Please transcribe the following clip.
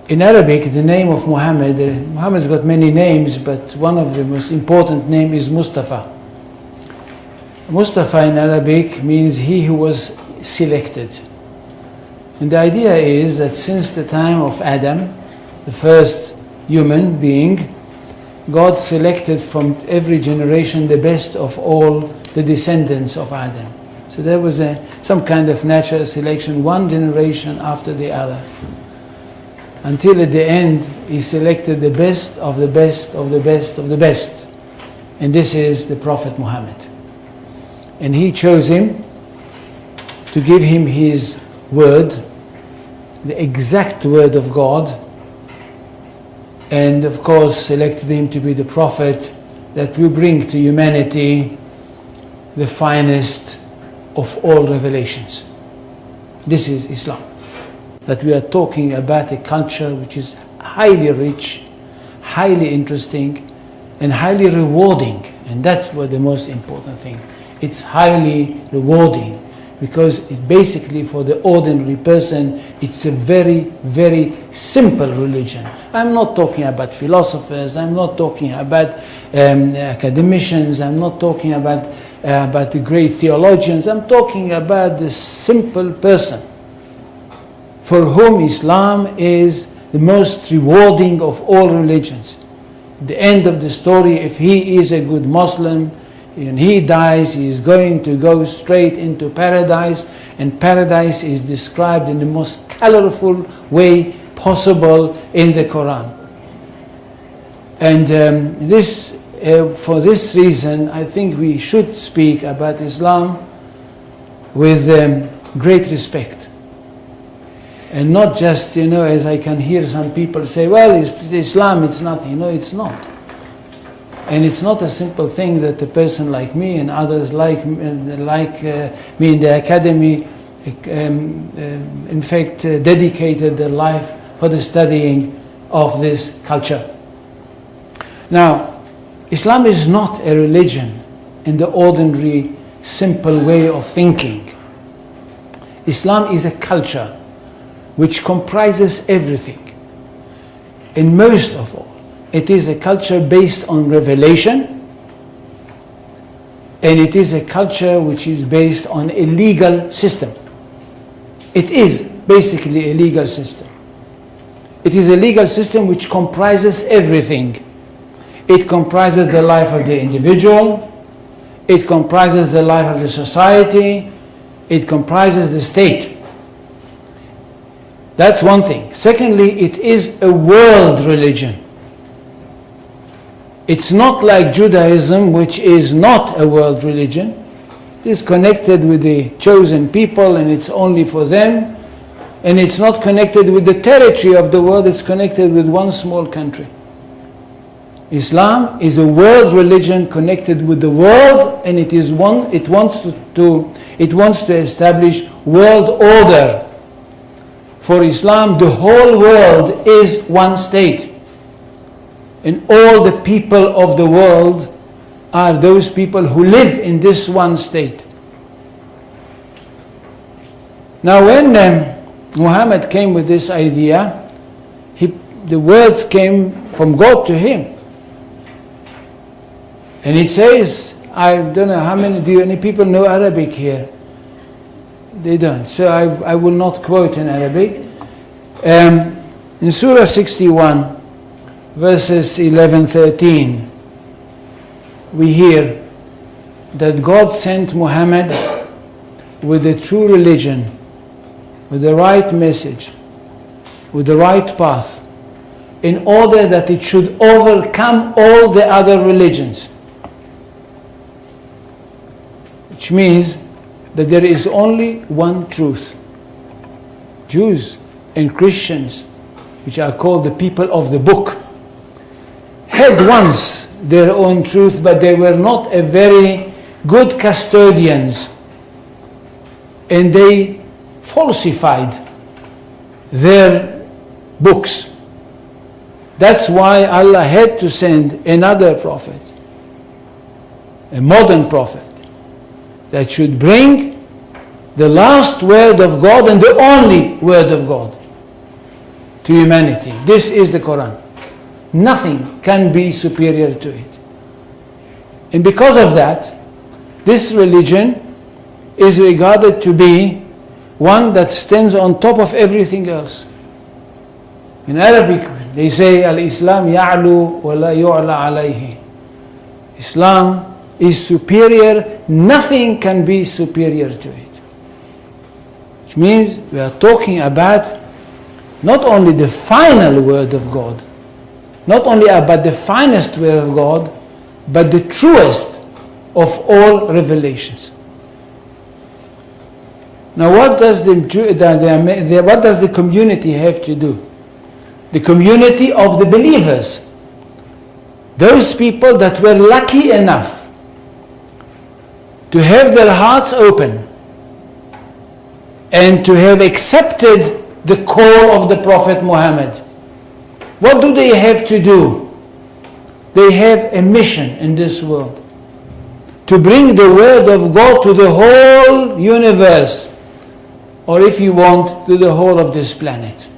In Arabic, the name of Muhammad, Muhammad's got many names, but one of the most important name is Mustafa. Mustafa in Arabic means he who was selected. And the idea is that since the time of Adam, the first human being, God selected from every generation the best of all the descendants of Adam. So there was some kind of natural selection, one generation after the other. Until at the end, he selected the best of the best of the best of the best. And this is the Prophet Muhammad. And he chose him to give him his word, the exact word of God, and of course selected him to be the prophet that will bring to humanity the finest of all revelations. This is Islam. That we are talking about a culture which is highly rich, highly interesting, and highly rewarding. And that's what the most important thing. It's highly rewarding because it basically, for the ordinary person, it's a very, very simple religion. I'm not talking about philosophers, I'm not talking about academicians, I'm not talking about the great theologians, I'm talking about the simple person for whom Islam is the most rewarding of all religions. At the end of the story, if he is a good Muslim, and he dies, he is going to go straight into paradise, and paradise is described in the most colorful way possible in the Quran. And for this reason, I think we should speak about Islam with great respect. And not just, as I can hear some people say, well, it's Islam, it's nothing. No, it's not. And it's not a simple thing that a person like me and others like me in the academy, in fact, dedicated their life for the studying of this culture. Now, Islam is not a religion in the ordinary, simple way of thinking. Islam is a culture which comprises everything. And most of all, it is a culture based on revelation, and it is a culture which is based on a legal system. It is basically a legal system. It is a legal system which comprises everything. It comprises the life of the individual, it comprises the life of the society, it comprises the state. That's one thing. Secondly, it is a world religion. It's not like Judaism, which is not a world religion. It is connected with the chosen people, and it's only for them. And it's not connected with the territory of the world, it's connected with one small country. Islam is a world religion connected with the world, and it wants to establish world order. For Islam, the whole world is one state. And all the people of the world are those people who live in this one state. Now when Muhammad came with this idea, the words came from God to him. And it says, I don't know how many, do any people know Arabic here? They don't. So I will not quote in Arabic. In Surah 61, verses 11-13, we hear that God sent Muhammad with the true religion, with the right message, with the right path, in order that it should overcome all the other religions. Which means that there is only one truth. Jews and Christians, which are called the people of the book, had once their own truth, but they were not a very good custodians, and they falsified their books. That's why Allah had to send another prophet, a modern prophet, that should bring the last word of God and the only word of God to humanity. This is the Quran. Nothing can be superior to it. And because of that, this religion is regarded to be one that stands on top of everything else. In Arabic, they say, Al-Islam ya'lu wa la yu'la alayhi. Islam is superior, nothing can be superior to it. Which means we are talking about not only the final word of God, not only about the finest word of God, but the truest of all revelations. Now what does the community have to do? The community of the believers. Those people that were lucky enough to have their hearts open and to have accepted the call of the Prophet Muhammad. What do they have to do? They have a mission in this world. To bring the word of God to the whole universe, or if you want, to the whole of this planet.